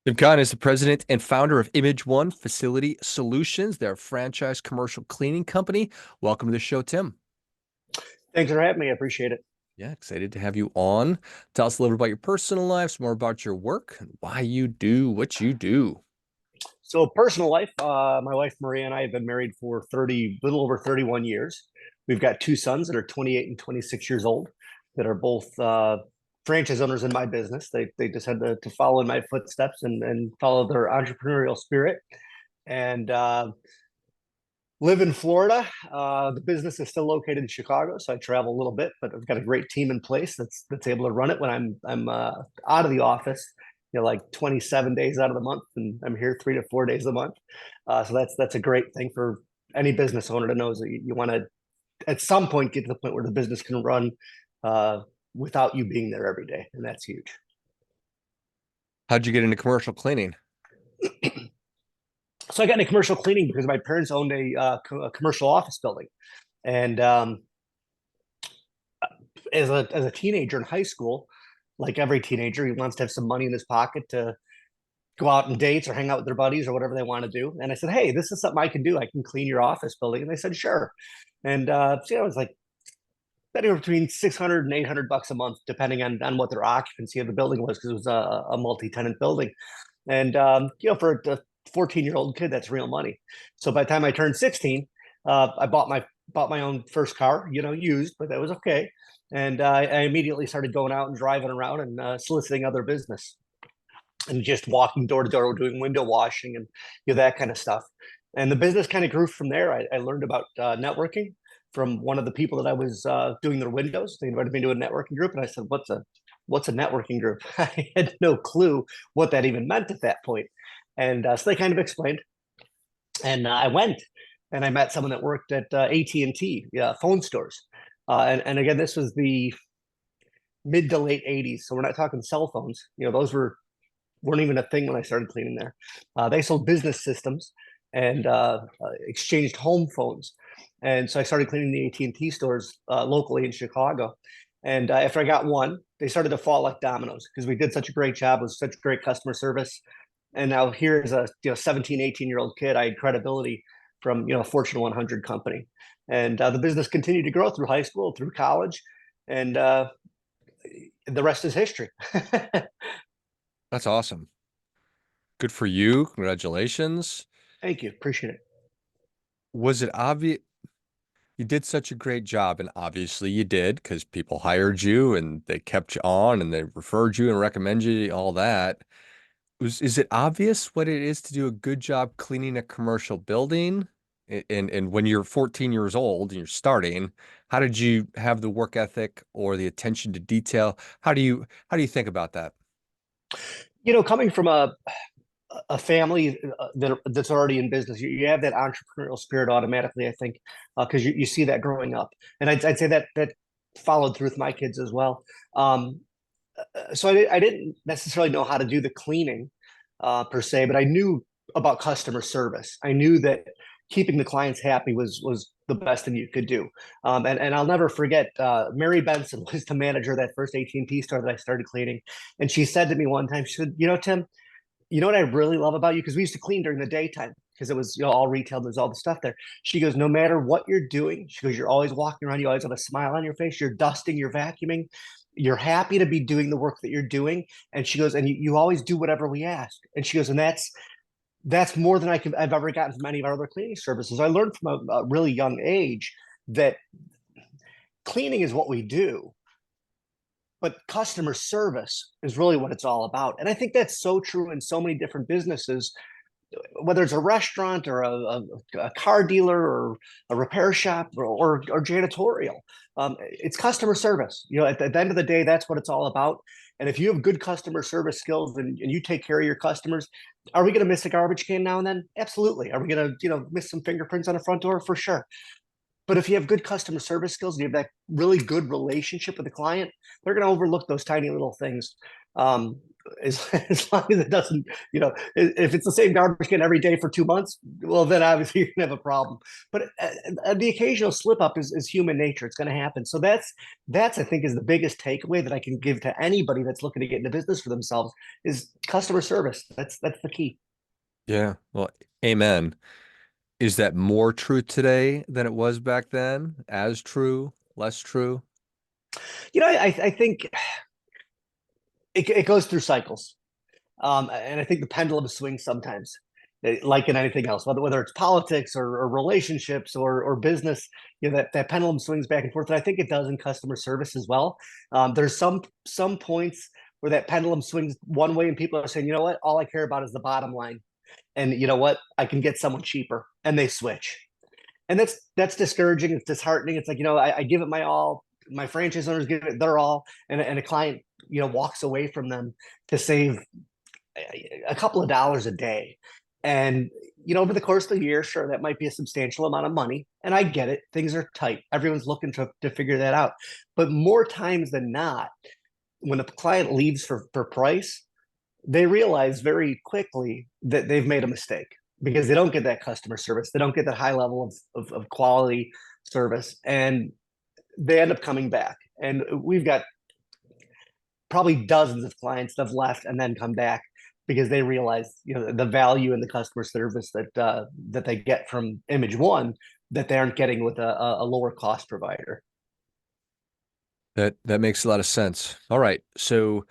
Tim Conn is the president and founder of Image One Facility Solutions, their franchise commercial cleaning company. Welcome to the show, Tim. Thanks for having me. I appreciate it. Yeah, excited to have you on. Tell us a little about your personal life, some more about your work, and why you do what you do. So, personal life, my wife Maria and I have been married for little over 31 years. We've got two sons that are 28 and 26 years old that are both franchise owners in my business. They just had to follow in my footsteps and follow their entrepreneurial spirit. And live in Florida. The business is still located in Chicago, so I travel a little bit, but I've got a great team in place that's able to run it when I'm out of the office. Like 27 days out of the month, and I'm here 3 to 4 days a month. So that's a great thing for any business owner to know is that you want to at some point get to the point where the business can run without you being there every day, and that's huge. How'd you get into commercial cleaning? So I got into commercial cleaning because my parents owned a commercial office building, and as a teenager in high school, like every teenager, he wants to have some money in his pocket to go out on dates or hang out with their buddies or whatever they want to do. And I said, "Hey, this is something I can do. I can clean your office building." And they said, "Sure." And so it was like anywhere between 600 and 800 bucks a month, depending on what their occupancy of the building was, because it was a multi-tenant building. And for a 14-year-old kid, that's real money. So by the time I turned 16, I bought my own first car, used, but that was okay. And I immediately started going out and driving around and soliciting other business and just walking door to door, doing window washing and that kind of stuff. And the business kind of grew from there. I learned about networking from one of the people that I was doing their windows. They invited me to a networking group, and I said, "What's a networking group?" I had no clue what that even meant at that point. And so they kind of explained, and I went and I met someone that worked at AT&T phone stores. And again, this was the mid to late 80s. So we're not talking cell phones. Those weren't even a thing when I started cleaning there. They sold business systems and exchanged home phones. And so I started cleaning the AT&T stores locally in Chicago. And after I got one, they started to fall like dominoes because we did such a great job with such great customer service. And now here is a 17, 18-year-old kid. I had credibility from a Fortune 100 company. And the business continued to grow through high school, through college, and the rest is history. That's awesome. Good for you. Congratulations. Thank you. Appreciate it. Was it obvious? You did such a great job, and obviously you did because people hired you and they kept you on and they referred you and recommended you, all that. Is it obvious what it is to do a good job cleaning a commercial building? And when you're 14 years old and you're starting, how did you have the work ethic or the attention to detail? How do you think about that? Coming from a family that's already in business, you have that entrepreneurial spirit automatically, I think, because you see that growing up. And I'd say that followed through with my kids as well. So I didn't necessarily know how to do the cleaning per se, but I knew about customer service. I knew that keeping the clients happy was the best thing you could do. And I'll never forget, Mary Benson was the manager of that first AT&T store that I started cleaning. And she said to me one time, she said, Tim, you know what I really love about you? Because we used to clean during the daytime because it was all retail. There's all the stuff there. She goes, no matter what you're doing, she goes, you're always walking around. You always have a smile on your face. You're dusting, you're vacuuming. You're happy to be doing the work that you're doing. And she goes, and you always do whatever we ask. And she goes, and that's more than I've ever gotten from any of our other cleaning services. I learned from a really young age that cleaning is what we do, but customer service is really what it's all about. And I think that's so true in so many different businesses, whether it's a restaurant or a car dealer or a repair shop or janitorial. It's customer service. At the end of the day, that's what it's all about. And if you have good customer service skills and you take care of your customers, are we going to miss a garbage can now and then? Absolutely. Are we going to miss some fingerprints on a front door? For sure. But if you have good customer service skills and you have that really good relationship with the client, they're going to overlook those tiny little things. Um, as long as it doesn't, if it's the same garbage can every day for 2 months, well, then obviously you're going to have a problem. But the occasional slip up is human nature. It's going to happen. So that's I think is the biggest takeaway that I can give to anybody that's looking to get into business for themselves is customer service. That's the key. Yeah. Well, amen. Is that more true today than it was back then? As true? Less true? I think it goes through cycles. And I think the pendulum swings sometimes, like in anything else, whether it's politics or relationships or business, that pendulum swings back and forth. And I think it does in customer service as well. There's some points where that pendulum swings one way and people are saying, you know what, all I care about is the bottom line. And you know what, I can get someone cheaper, and they switch. And that's discouraging. It's disheartening. It's like, I give it my all. My franchise owners give it their all, and a client, walks away from them to save a couple of dollars a day. And, over the course of the year, sure, that might be a substantial amount of money. And I get it. Things are tight. Everyone's looking to figure that out. But more times than not, when a client leaves for price, they realize very quickly that they've made a mistake because they don't get that customer service. They don't get that high level of quality service. And they end up coming back. And we've got probably dozens of clients that have left and then come back because they realize the value in the customer service that they get from Image One that they aren't getting with a lower cost provider. That makes a lot of sense. All right. So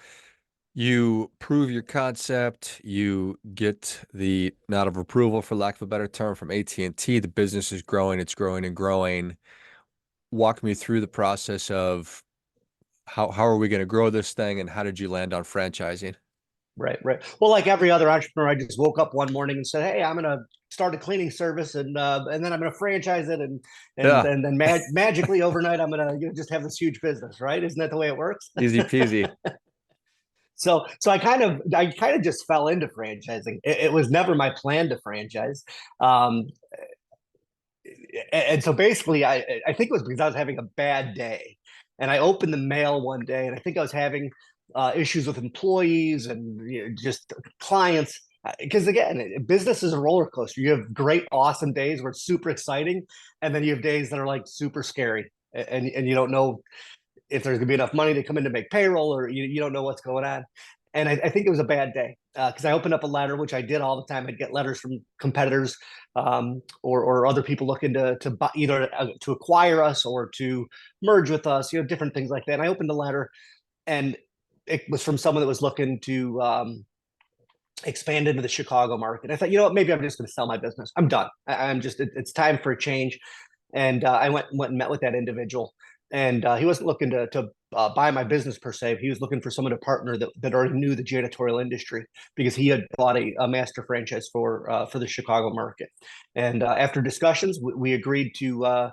you prove your concept, you get the nod of approval, for lack of a better term, from AT&T. The business is growing, it's growing and growing. Walk me through the process of how are we going to grow this thing and how did you land on franchising? Right, right. Well, like every other entrepreneur, I just woke up one morning and said, "Hey, I'm going to start a cleaning service, and then I'm going to franchise it, and and Yeah, and then magically overnight, I'm going to just have this huge business." Right? Isn't that the way it works? easy peasy. So I kind of just fell into franchising. It was never my plan to franchise. Um, and so basically, I think it was because I was having a bad day, and I opened the mail one day, and I think I was having issues with employees and just clients. Because again, business is a roller coaster. You have great, awesome days where it's super exciting, and then you have days that are like super scary, and you don't know if there's going to be enough money to come in to make payroll, or you don't know what's going on. And I think it was a bad day because I opened up a letter, which I did all the time. I'd get letters from competitors or other people looking to buy, either to acquire us or to merge with us, different things like that. And I opened a letter, and it was from someone that was looking to expand into the Chicago market. I thought, maybe I'm just going to sell my business. I'm done. I'm just, it's time for a change. And I went and met with that individual, and he wasn't looking to buy my business per se. He was looking for someone to partner that already knew the janitorial industry because he had bought a master franchise for the Chicago market. And after discussions, we agreed to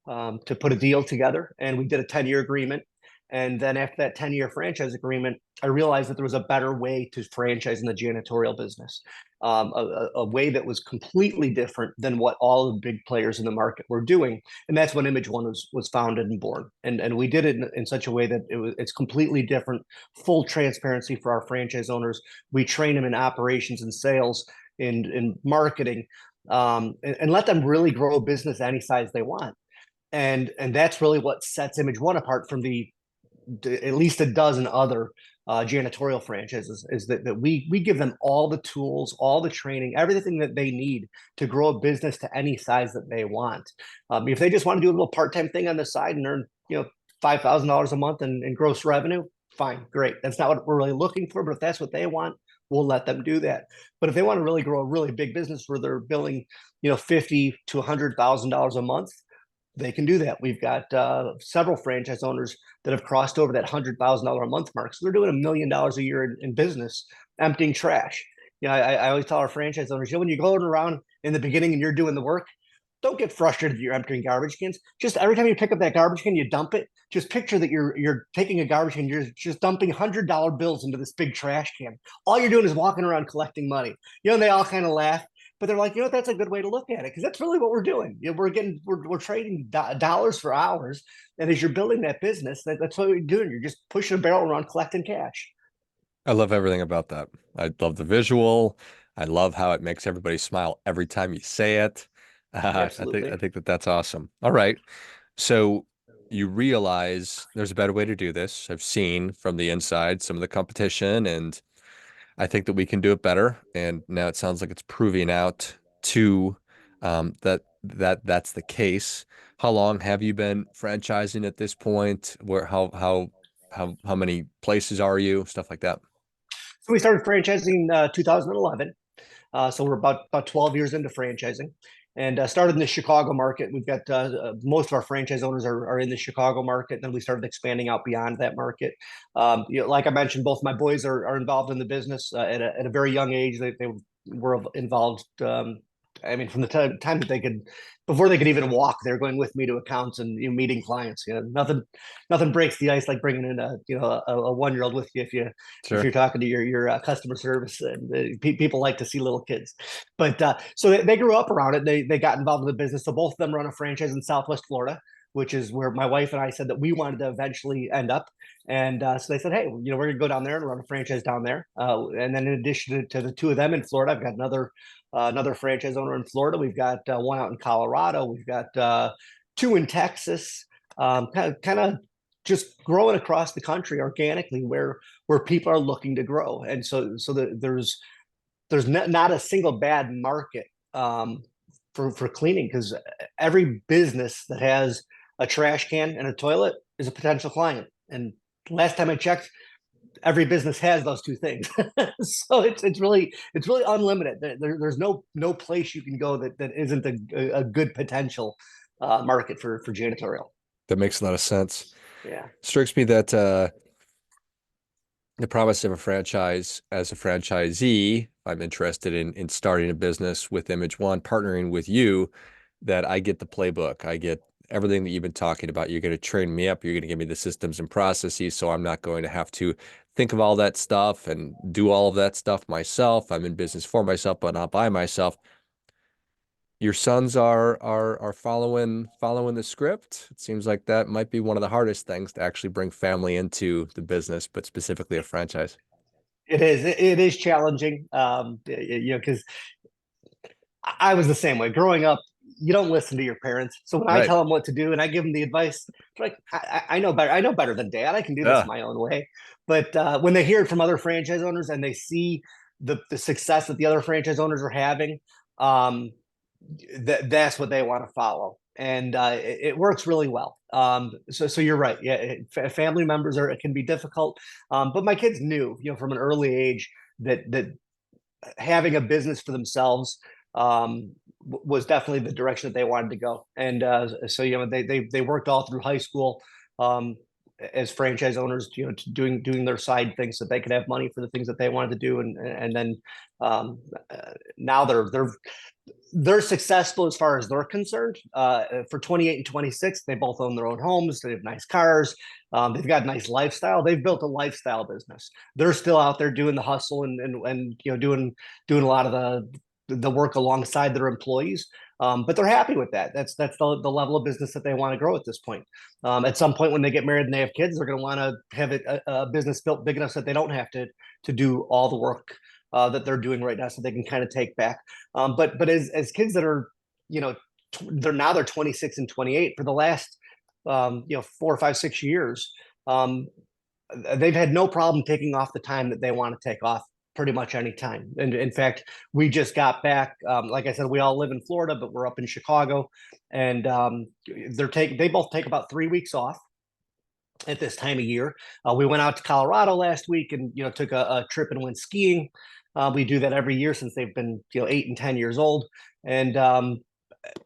put a deal together, and we did a 10-year agreement. And then after that 10-year franchise agreement, I realized that there was a better way to franchise in the janitorial business, a way that was completely different than what all the big players in the market were doing. And that's when Image One was founded and born. And we did it in such a way that it's completely different, full transparency for our franchise owners. We train them in operations and sales, in marketing, and let them really grow a business any size they want. And that's really what sets Image One apart from the at least a dozen other janitorial franchises, is that we give them all the tools, all the training, everything that they need to grow a business to any size that they want. If they just want to do a little part-time thing on the side and earn $5,000 a month in gross revenue, fine, great. That's not what we're really looking for, but if that's what they want, we'll let them do that. But if they want to really grow a really big business where they're billing $50,000 to $100,000 a month, they can do that. We've got several franchise owners that have crossed over that $100,000 a month mark. So they're doing $1 million a year in business, emptying trash. I always tell our franchise owners, when you're going around in the beginning and you're doing the work, don't get frustrated that you're emptying garbage cans. Just every time you pick up that garbage can, you dump it. Just picture that you're taking a garbage can, you're just dumping $100 bills into this big trash can. All you're doing is walking around collecting money. And they all kind of laugh. But they're like, that's a good way to look at it, because that's really what we're doing. We're trading dollars for hours, and as you're building that business, that's what you're doing. You're just pushing a barrel around collecting cash. I love everything about that. I love the visual. I love how it makes everybody smile every time you say it. I Absolutely. think that that's awesome. All right. So you realize there's a better way to do this. I've seen from the inside some of the competition, and I think that we can do it better. And now it sounds like it's proving out to that's the case. How long have you been franchising at this point? Where how many places are you? Stuff like that. So we started franchising 2011. So we're about 12 years into franchising, and started in the Chicago market. We've got most of our franchise owners are in the Chicago market. Then we started expanding out beyond that market. Like I mentioned, both my boys are involved in the business at a very young age. They were involved. I mean, from the time that they could, before they could even walk, they're going with me to accounts and meeting clients. Nothing breaks the ice like bringing in a 1 year old with you if Sure. you're talking to your customer service, and people like to see little kids. But so they grew up around it. They got involved in the business. So both of them run a franchise in Southwest Florida, which is where my wife and I said that we wanted to eventually end up. And so they said, hey, we're gonna go down there and run a franchise down there. And then in addition to the two of them in Florida, I've got another franchise owner in Florida. We've got one out in Colorado. We've got two in Texas. Kind of just growing across the country organically, where people are looking to grow. And there's not a single bad market for cleaning, because every business that has a trash can and a toilet is a potential client. And last time I checked, every business has those two things. So it's really unlimited. There's no place you can go that isn't a good potential market for janitorial. That makes a lot of sense. Yeah. Strikes me that the promise of a franchise as a franchisee, I'm interested in starting a business with Image One, partnering with you, that I get the playbook. I get everything that you've been talking about. You're going to train me up. You're going to give me the systems and processes, so I'm not going to have to think of all that stuff and do all of that stuff myself. I'm in business for myself, but not by myself. Your sons are following the script. It seems like that might be one of the hardest things to actually bring family into the business, but specifically a franchise. It is. It is challenging, because I was the same way growing up. You don't listen to your parents, so when I Right. tell them what to do and I give them the advice, they're like, I know better. I know better than Dad. I can do this Yeah. my own way. But when they hear it from other franchise owners and they see the success that the other franchise owners are having, um, that's what they want to follow, and it works really well. So you're right. Yeah, family members it can be difficult, but my kids knew, from an early age that having a business for themselves was definitely the direction that they wanted to go. And so they worked all through high school um, as franchise owners, doing their side things so they could have money for the things that they wanted to do, and then now they're successful as far as they're concerned. For 28 and 26, they both own their own homes. They have nice cars. They've got a nice lifestyle. They've built a lifestyle business. They're still out there doing the hustle and doing a lot of the work alongside their employees. But they're happy with that. That's the level of business that they want to grow at this point. At some point when they get married and they have kids, they're going to want to have a business built big enough so that they don't have to do all the work that they're doing right now, so they can kind of take back. But as kids that are, they're 26 and 28 for the last 4, 5, 6 years, they've had no problem taking off the time that they want to take off pretty much any time. And in fact, we just got back. Like I said, we all live in Florida, but we're up in Chicago, and they both take about 3 weeks off at this time of year. We went out to Colorado last week and took a trip and went skiing. We do that every year since they've been 8 and 10 years old, and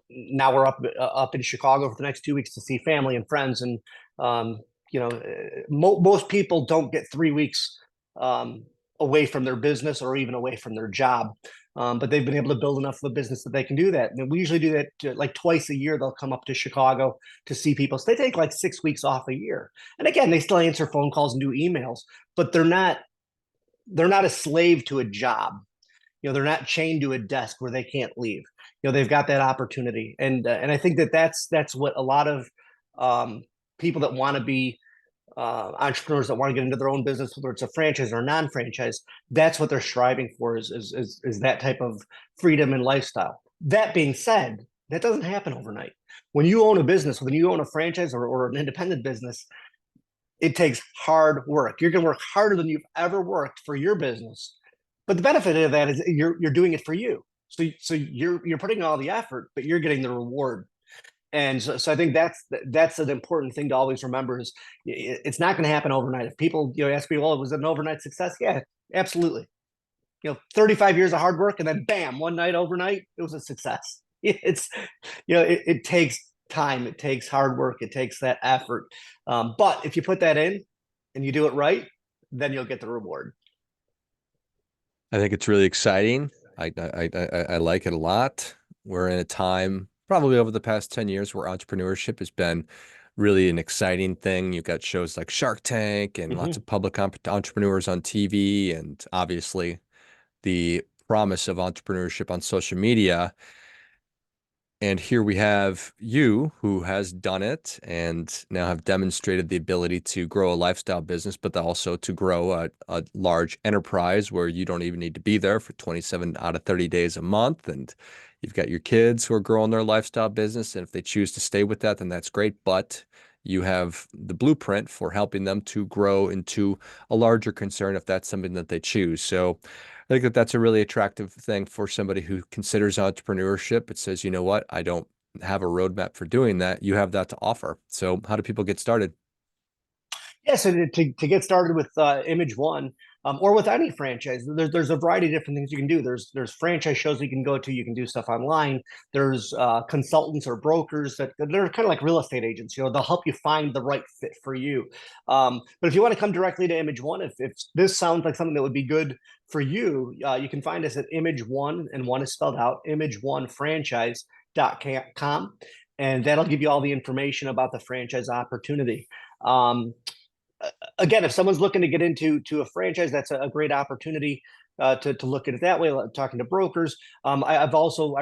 now we're up in Chicago for the next 2 weeks to see family and friends. And most people don't get 3 weeks away from their business or even away from their job. But they've been able to build enough of a business that they can do that. And we usually do that like twice a year. They'll come up to Chicago to see people. So they take like 6 weeks off a year. And again, they still answer phone calls and do emails, but they're not a slave to a job. They're not chained to a desk where they can't leave. They've got that opportunity, and I think that's what a lot of um, people that want to be entrepreneurs that want to get into their own business, whether it's a franchise or non-franchise, that's what they're striving for is that type of freedom and lifestyle. That being said, that doesn't happen overnight. When you own a business, when you own a franchise or an independent business, it takes hard work. You're going to work harder than you've ever worked for your business. But the benefit of that is you're doing it for you. So you're putting in all the effort, but you're getting the reward. And so I think that's an important thing to always remember is it's not going to happen overnight. If people ask me, well, was it an overnight success? Yeah, absolutely. 35 years of hard work and then bam, one night overnight, it was a success. It's it takes time, it takes hard work, it takes that effort. But if you put that in and you do it right, then you'll get the reward. I think it's really exciting. I like it a lot. We're in a time, probably over the past 10 years, where entrepreneurship has been really an exciting thing. You've got shows like Shark Tank and lots Mm-hmm. of public entrepreneurs on TV, and obviously the promise of entrepreneurship on social media. And here we have you who has done it and now have demonstrated the ability to grow a lifestyle business, but also to grow a large enterprise where you don't even need to be there for 27 out of 30 days a month. And you've got your kids who are growing their lifestyle business. And if they choose to stay with that, then that's great. But you have the blueprint for helping them to grow into a larger concern if that's something that they choose. So I think that that's a really attractive thing for somebody who considers entrepreneurship. It says, you know what, I don't have a roadmap for doing that. You have that to offer. So how do people get started? Yeah, so to get started with Image One, or with any franchise, there's a variety of different things you can do. There's franchise shows you can go to. You can do stuff online. There's consultants or brokers that they're kind of like real estate agents. They'll help you find the right fit for you. But if you want to come directly to Image One, if this sounds like something that would be good for you, you can find us at Image One, and one is spelled out, imageonefranchise.com, and that'll give you all the information about the franchise opportunity. Um, Again, if someone's looking to get into a franchise, that's a great opportunity to look at it that way. Talking to brokers, I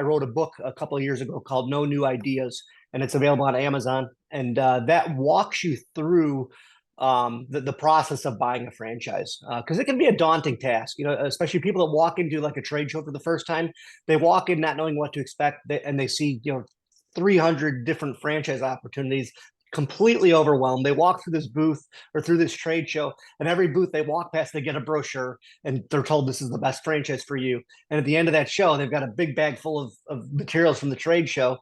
wrote a book a couple of years ago called No New Ideas, and it's available on Amazon, and that walks you through the process of buying a franchise because it can be a daunting task. Especially people that walk into like a trade show for the first time. They walk in not knowing what to expect, and they see 300 different franchise opportunities, completely overwhelmed. They walk through this booth or through this trade show, and every booth they walk past, they get a brochure and they're told this is the best franchise for you. And at the end of that show, they've got a big bag full of materials from the trade show,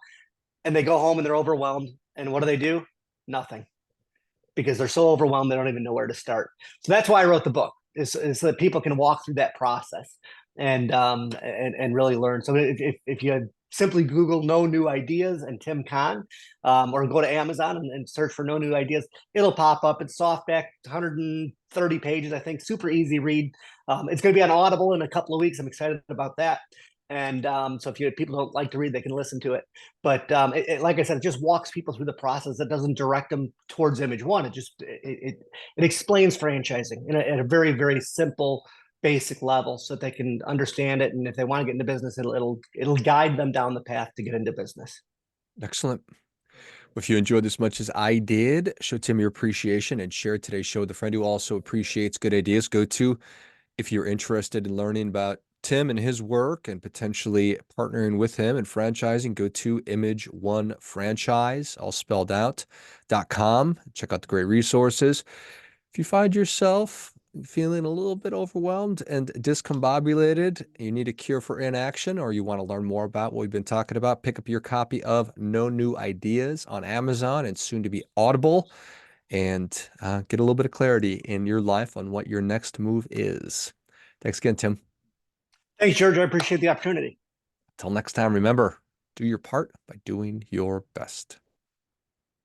and they go home and they're overwhelmed. And what do? Nothing, because they're so overwhelmed they don't even know where to start. So that's why I wrote the book, is so that people can walk through that process and really learn. So if you simply Google "No New Ideas" and Tim Conn, or go to Amazon and search for "No New Ideas," it'll pop up. It's softback, 130 pages, I think, super easy read. It's going to be on Audible in a couple of weeks. I'm excited about that. And so if people don't like to read, they can listen to it. But like I said, it just walks people through the process. It doesn't direct them towards Image One. It explains franchising in a very, very simple, basic level so that they can understand it. And if they want to get into business, it'll guide them down the path to get into business. Excellent. If you enjoyed this as much as I did, show Tim your appreciation and share today's show with a friend who also appreciates good ideas. Go to, if you're interested in learning about Tim and his work and potentially partnering with him and franchising, go to Image One Franchise, all spelled out, .com. Check out the great resources. If you find yourself feeling a little bit overwhelmed and discombobulated, you need a cure for inaction, or you want to learn more about what we've been talking about, pick up your copy of No New Ideas on Amazon and soon to be Audible, and get a little bit of clarity in your life on what your next move is. Thanks again, Tim. Thanks, George. I appreciate the opportunity. Till next time, remember, do your part by doing your best.